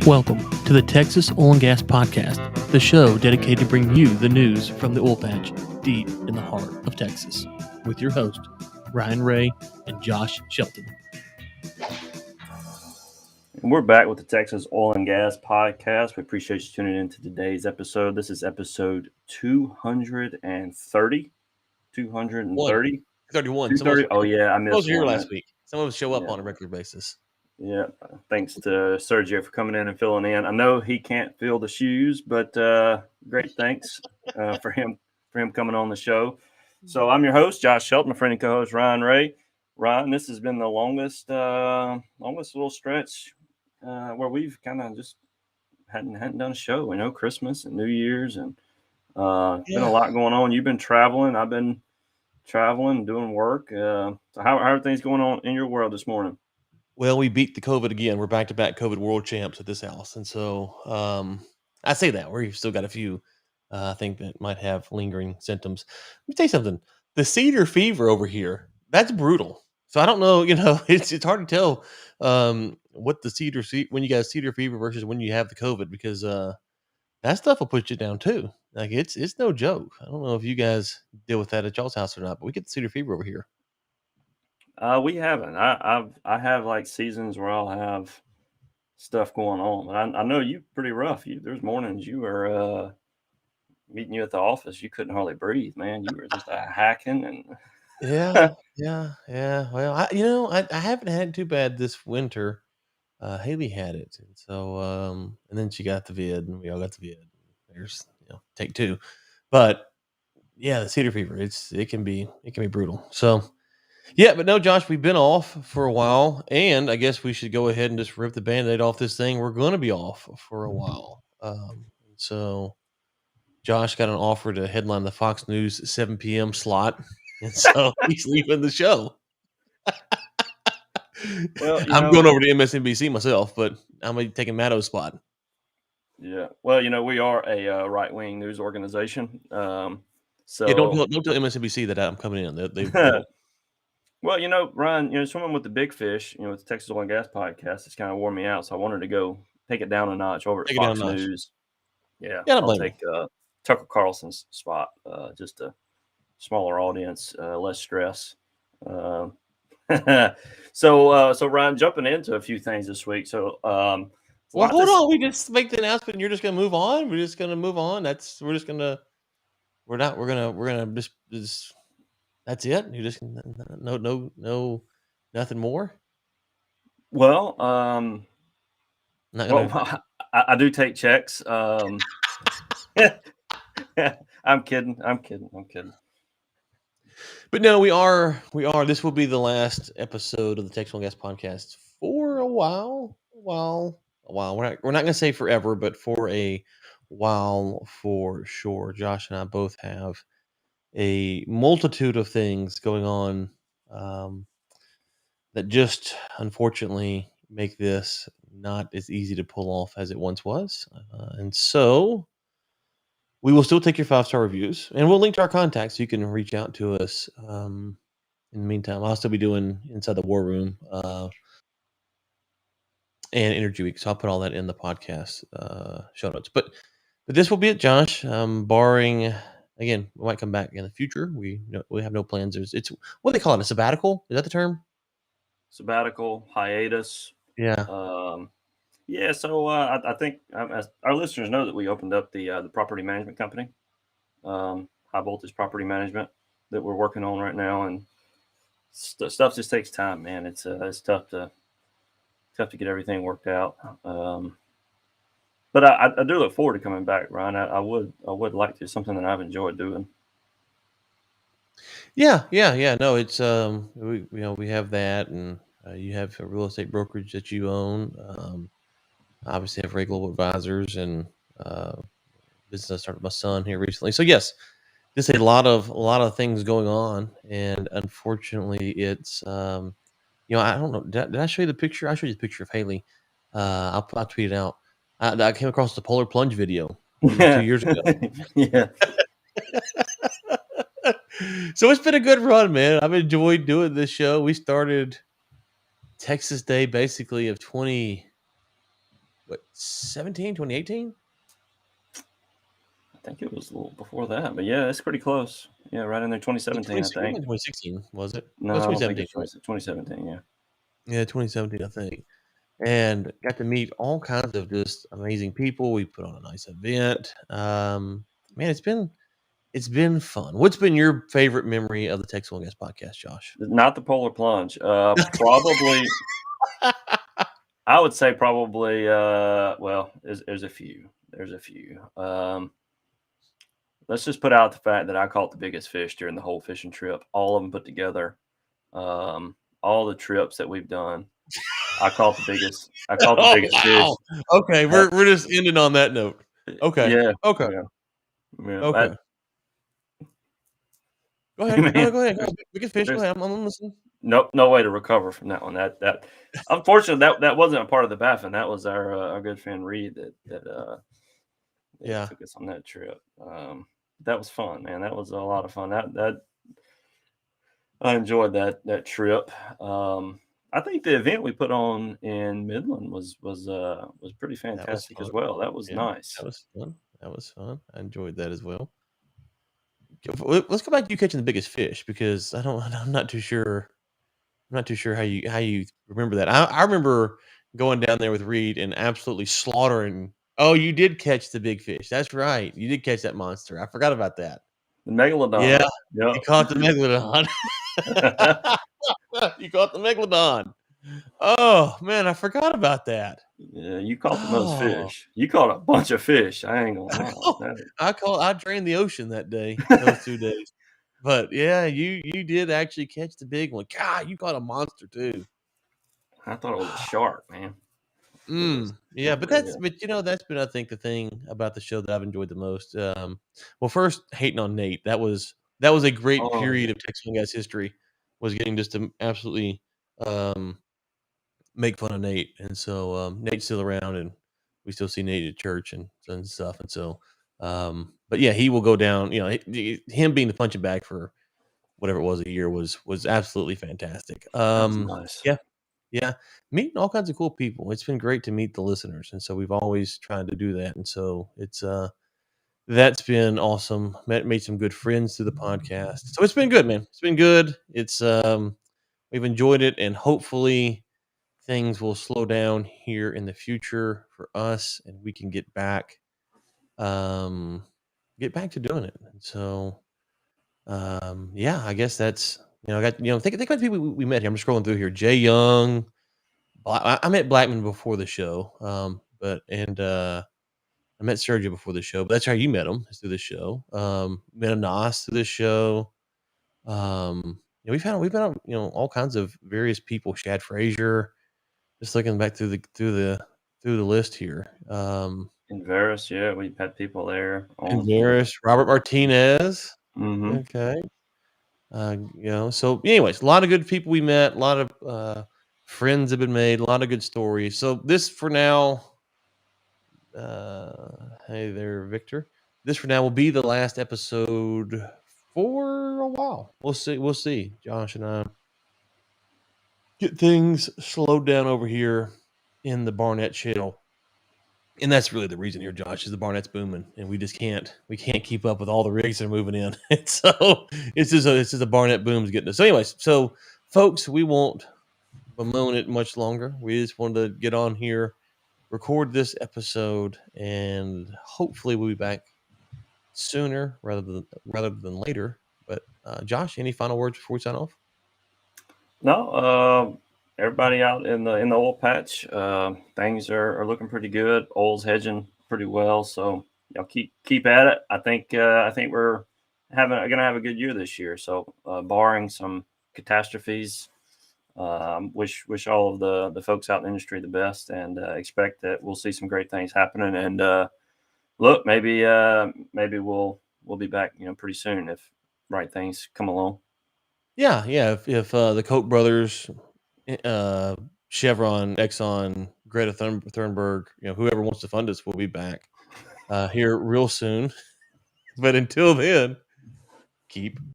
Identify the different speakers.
Speaker 1: Welcome to the Texas Oil and Gas Podcast, the show dedicated to bring you the news from the oil patch deep in the heart of Texas, with your host, Ryan Ray and Josh Shelton.
Speaker 2: And we're back with the Texas Oil and Gas Podcast. We appreciate you tuning in to today's episode. This is episode 230. 230?
Speaker 1: 31.
Speaker 2: 230? Oh, yeah, I missed
Speaker 1: was here
Speaker 2: one.
Speaker 1: last week. Some of us show up on a regular basis.
Speaker 2: Yeah, thanks to Sergio for coming in and filling in. I know he can't fill the shoes, but great thanks for him coming on the show. So I'm your host, Josh Shelton, my friend and co-host Ryan Ray. Ryan, this has been the longest little stretch where we've kind of just hadn't done a show. You know, Christmas and New Year's, and been a lot going on. You've been traveling. I've been traveling, doing work. So how are things going on in your world this morning?
Speaker 1: Well, we beat the COVID again. We're back-to-back COVID world champs at this house. And so I say that. We've still got a few, I think, that might have lingering symptoms. Let me tell you something. The cedar fever over here, that's brutal. So I don't know, it's hard to tell what when you got cedar fever versus when you have the COVID, because that stuff will put you down too. Like it's no joke. I don't know if you guys deal with that at y'all's house or not, but we get the cedar fever over here.
Speaker 2: We haven't. I have like seasons where I'll have stuff going on. But I know you pretty rough. There's mornings you were meeting you at the office. You couldn't hardly breathe, man. You were just hacking and.
Speaker 1: Yeah. Well, I haven't had it too bad this winter. Haley had it, and so and then she got the vid, and we all got the vid. There's take two, but yeah, the cedar fever. It can be brutal. So. Yeah, but no, Josh, we've been off for a while, and I guess we should go ahead and just rip the Band-Aid off this thing. We're going to be off for a while. So Josh got an offer to headline the Fox News 7 p.m. slot, and so he's leaving the show. Well, I'm going over to MSNBC myself, but I'm going to be taking Matto's spot.
Speaker 2: Yeah, well, we are a right-wing news organization. So
Speaker 1: yeah, don't tell MSNBC that I'm coming in. They
Speaker 2: Well, Ryan, swimming with the big fish, with the Texas Oil and Gas Podcast, it's kind of wore me out. So I wanted to go take it down a notch over at Fox News. Yeah, I'll take Tucker Carlson's spot, just a smaller audience, less stress. So Ryan, jumping into a few things this week. So,
Speaker 1: well, hold on. We just make the announcement. And you're just going to move on. We're just going to move on. We're gonna just. That's it. You just no, nothing more.
Speaker 2: Well, I do take checks. I'm kidding.
Speaker 1: But no, we are. This will be the last episode of the Texas Oil and Gas Podcast for a while. We're not going to say forever, but for a while for sure. Josh and I both have a multitude of things going on that just unfortunately make this not as easy to pull off as it once was. And so we will still take your 5-star reviews, and we'll link to our contacts so you can reach out to us. In the meantime, I'll still be doing Inside the War Room and Energy Week, so I'll put all that in the podcast show notes. But this will be it, Josh. Barring... Again, we might come back in the future. We have no plans. It's what do they call it? A sabbatical? Is that the term?
Speaker 2: Sabbatical, hiatus.
Speaker 1: Yeah.
Speaker 2: Yeah. So I think our listeners know that we opened up the property management company, high voltage property management, that we're working on right now, and stuff just takes time, man. It's tough to get everything worked out. But I do look forward to coming back, Ryan. I would like to. It's something that I've enjoyed doing.
Speaker 1: Yeah. No, it's we have that, and you have a real estate brokerage that you own. Obviously, have Ray Global Advisors, and business I started with my son here recently. So yes, just a lot of things going on, and unfortunately, it's I don't know. Did I show you the picture? I showed you the picture of Haley. I'll tweet it out. I came across the Polar Plunge video 2 years ago.
Speaker 2: Yeah.
Speaker 1: So it's been a good run, man. I've enjoyed doing this show. We started Texas Day basically of 20. 2018?
Speaker 2: I think it was a little before that, but yeah, it's pretty close. Yeah, right in there,
Speaker 1: It
Speaker 2: 2017, I think.
Speaker 1: 2016, was it? It was
Speaker 2: No, I don't think
Speaker 1: 2017,
Speaker 2: it's
Speaker 1: right?
Speaker 2: 2017. Yeah,
Speaker 1: Yeah, 2017, I think. And got to meet all kinds of just amazing people. We put on a nice event. Man, it's been fun. What's been your favorite memory of the Texas Oil and Gas podcast, Josh?
Speaker 2: not the polar plunge. Probably, I would say probably. Well, there's a few. There's a few. Let's just put out the fact that I caught the biggest fish during the whole fishing trip. All of them put together. All the trips that we've done, I caught the biggest. I caught the
Speaker 1: Oh,
Speaker 2: biggest fish.
Speaker 1: wow. Okay,
Speaker 2: Uh,
Speaker 1: we're just ending on that note. Okay.
Speaker 2: yeah,
Speaker 1: Okay.
Speaker 2: yeah, yeah.
Speaker 1: Okay. Go ahead. No, no,
Speaker 2: Man,
Speaker 1: go ahead. Go ahead. Biggest fish. Go
Speaker 2: there's
Speaker 1: ahead. I'm listening.
Speaker 2: no way to recover from that one. That unfortunately that wasn't a part of the baffin. That was our good friend Reed that
Speaker 1: Yeah,
Speaker 2: took us on that trip. That was fun, man. That was a lot of fun. That I enjoyed that trip. I think the event we put on in Midland was pretty
Speaker 1: that was
Speaker 2: fantastic as
Speaker 1: fun.
Speaker 2: well. That was
Speaker 1: Yeah,
Speaker 2: nice.
Speaker 1: that was fun. That was fun. I enjoyed that as well. Let's go back to you catching the biggest fish because I don't. I'm not too sure. I'm not too sure how you remember that. I remember going down there with Reed and absolutely slaughtering. Oh, you did catch the big fish. That's right. You did catch that monster. I forgot about that.
Speaker 2: The
Speaker 1: Yeah,
Speaker 2: megalodon.
Speaker 1: you
Speaker 2: Yep.
Speaker 1: caught the megalodon. You caught the megalodon. Oh man, I forgot about that.
Speaker 2: Yeah, you caught the most
Speaker 1: Oh,
Speaker 2: fish. You caught a bunch of fish. I ain't gonna lie.
Speaker 1: I drained the ocean that day, those 2 days. But yeah, you did actually catch the big one. God, you caught a monster too.
Speaker 2: I thought it was a shark, man. It
Speaker 1: Yeah, but
Speaker 2: really
Speaker 1: that's been, I think, the thing about the show that I've enjoyed the most. Well, first hating on Nate, that was a great
Speaker 2: oh
Speaker 1: period
Speaker 2: yeah.
Speaker 1: of Texas guys history, was getting just to absolutely um, make fun of Nate, and so Nate's still around, and we still see Nate at church and stuff, and so. But yeah, he will go down. Him being the punching bag for whatever it was a year was absolutely fantastic.
Speaker 2: That was nice.
Speaker 1: Yeah, yeah, meeting all kinds of cool people. It's been great to meet the listeners, and so we've always tried to do that, and so that's been awesome. Made some good friends through the podcast, so it's been good, man. It's been good. We've enjoyed it, and hopefully things will slow down here in the future for us, and we can um, get back to doing it. And so, yeah, I guess that's I got think about the people we met here. I'm just scrolling through here. Jay Young, I met Blackman before the show, but and I met Sergio before the show. But that's how you met him, is through the show. Met Anas through the show. We've had all kinds of various people. Shad Frazier. Just looking back through the list here.
Speaker 2: In Veras, yeah, we've had people there
Speaker 1: And
Speaker 2: on for.
Speaker 1: Maris, Robert Martinez.
Speaker 2: Mm-hmm.
Speaker 1: Okay. So anyways, a lot of good people we met, a lot of friends have been made, a lot of good stories. So this for now, hey there, Victor. This for now will be the last episode for a while. We'll see. We'll see. Josh and I get things slowed down over here in the Barnett Shale. And that's really the reason here, Josh, is the Barnett's booming, and we can't keep up with all the rigs that are moving in. And so it's just a Barnett boom's getting us. So, anyways, folks, we won't bemoan it much longer. We just wanted to get on here, record this episode, and hopefully we'll be back sooner rather than later. But Josh, any final words before we sign off?
Speaker 2: No, everybody out in the oil patch, things are looking pretty good. Oil's hedging pretty well, so keep at it. I think we're gonna have a good year this year. So barring some catastrophes, wish all of the folks out in the industry the best, and expect that we'll see some great things happening. And look, maybe we'll be back pretty soon if right things come along.
Speaker 1: Yeah, yeah. If the Koch brothers, uh, Chevron, Exxon, Greta Thunberg, whoever wants to fund us, will be back here real soon. But until then, keep